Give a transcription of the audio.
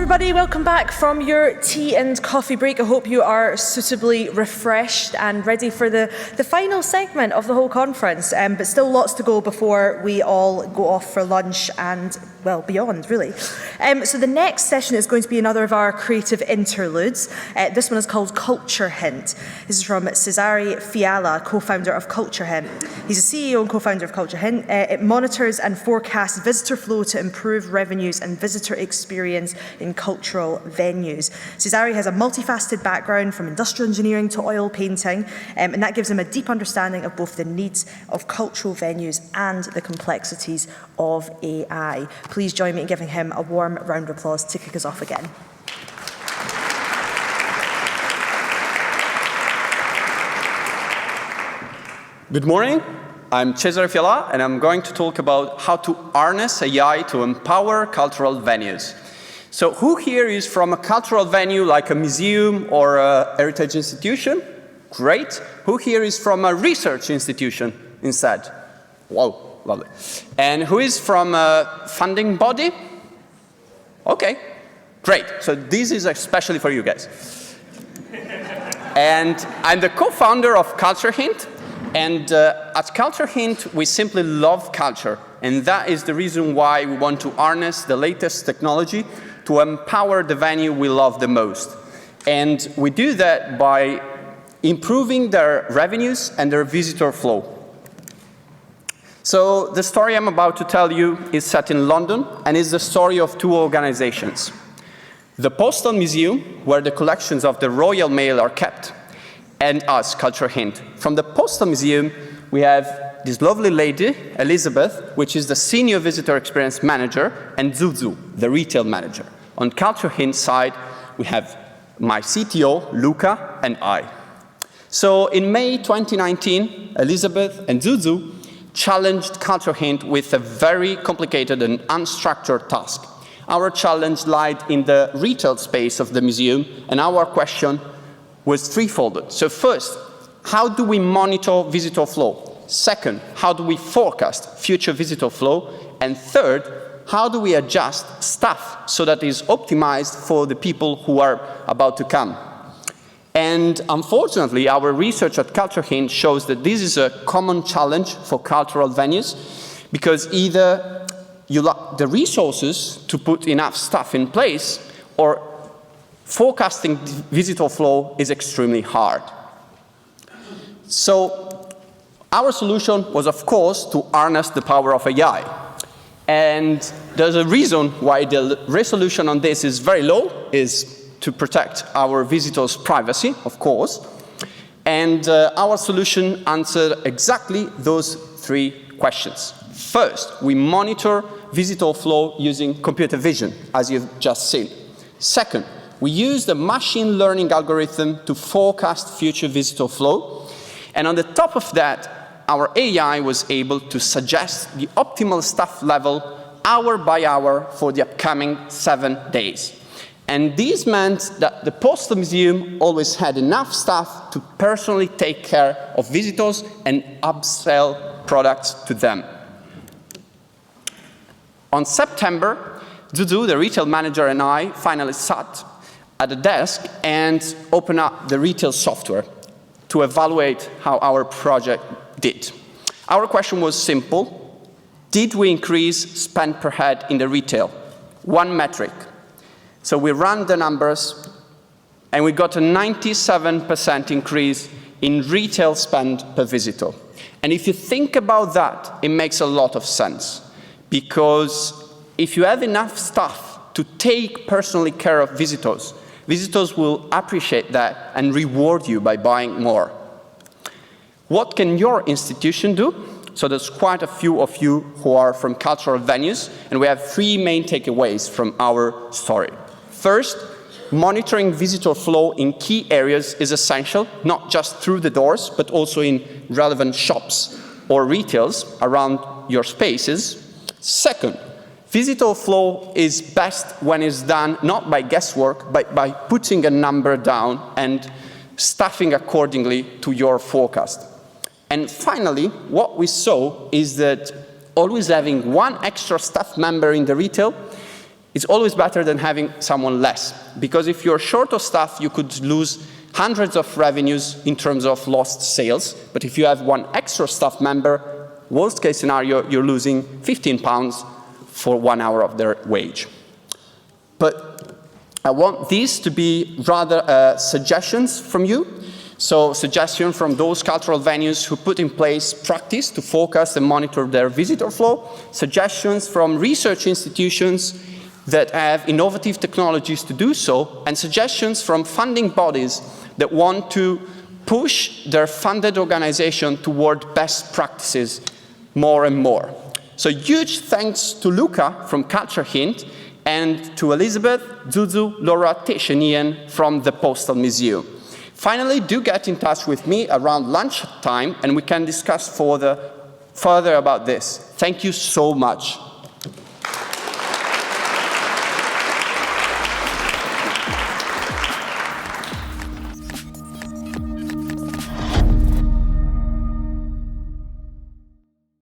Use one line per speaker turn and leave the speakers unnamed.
everybody, welcome back from your tea and coffee break. I hope you are suitably refreshed and ready for the final segment of the whole conference, but still lots to go before we all go off for lunch and, well, beyond, really. So the next session is going to be another of our creative interludes. This one is called Culture Hint. This is from Cesare Fiala, co-founder of Culture Hint. He's a CEO and co-founder of Culture Hint. It monitors and forecasts visitor flow to improve revenues and visitor experience in cultural venues. Cesare has a multifaceted background from industrial engineering to oil painting, and that gives him a deep understanding of both the needs of cultural venues and the complexities of AI. Please join me in giving him a warm round of applause to kick us off again.
Good morning. I'm Cesare Fiala, and I'm going to talk about how to harness AI to empower cultural venues. So who here is from a cultural venue like a museum or a heritage institution? Great. Who here is from a research institution instead? Whoa, lovely. And who is from a funding body? Okay, great. So this is especially for you guys. And I'm the co-founder of Culture Hint. And at Culture Hint, we simply love culture. And that is the reason why we want to harness the latest technology to empower the venue we love the most. And we do that by improving their revenues and their visitor flow. So the story I'm about to tell you is set in London and is the story of two organizations. The Postal Museum, where the collections of the Royal Mail are kept, and us, Culture Hint. From the Postal Museum, we have this lovely lady, Elizabeth, which is the Senior Visitor Experience Manager, and Zuzu, the Retail Manager. On Culture Hint side, we have my CTO, Luca, and I. So in May 2019, Elizabeth and Zuzu challenged Culture Hint with a very complicated and unstructured task. Our challenge lied in the retail space of the museum, and our question was threefold. So first, how do we monitor visitor flow? Second, how do we forecast future visitor flow? And third, how do we adjust staff so that it is optimized for the people who are about to come? And unfortunately, our research at Culture Hint shows that this is a common challenge for cultural venues, because either you lack the resources to put enough staff in place, or forecasting visitor flow is extremely hard. So our solution was, of course, to harness the power of AI. And there's a reason why the resolution on this is very low, is to protect our visitors' privacy, of course. And our solution answered exactly those three questions. First, we monitor visitor flow using computer vision, as you've just seen. Second, we use the machine learning algorithm to forecast future visitor flow. And on the top of that, our AI was able to suggest the optimal staff level hour by hour for the upcoming 7 days. And this meant that the Postal Museum always had enough staff to personally take care of visitors and upsell products to them. On September, Zuzu, the retail manager, and I finally sat at the desk and open up the retail software to evaluate how our project did. Our question was simple. Did we increase spend per head in the retail? One metric. So we ran the numbers, and we got a 97% increase in retail spend per visitor. And if you think about that, it makes a lot of sense. Because if you have enough staff to take personally care of visitors, visitors will appreciate that and reward you by buying more. What can your institution do? So there's quite a few of you who are from cultural venues, and we have three main takeaways from our story. First, monitoring visitor flow in key areas is essential, not just through the doors, but also in relevant shops or retails around your spaces. Second, visitor flow is best when it's done not by guesswork, but by putting a number down and staffing accordingly to your forecast. And finally, what we saw is that always having one extra staff member in the retail It's always better than having someone less, because if you're short of staff, you could lose hundreds of revenues in terms of lost sales. But if you have one extra staff member, worst case scenario, you're losing £15 for 1 hour of their wage. But I want these to be rather suggestions from you. So suggestions from those cultural venues who put in place practice to focus and monitor their visitor flow. Suggestions from research institutions that have innovative technologies to do so. And suggestions from funding bodies that want to push their funded organization toward best practices more and more. So huge thanks to Luca from Culture Hint and to Elizabeth, Zuzu, Laura, Tish and Ian from the Postal Museum. Finally, do get in touch with me around lunchtime and we can discuss further about this. Thank you so much.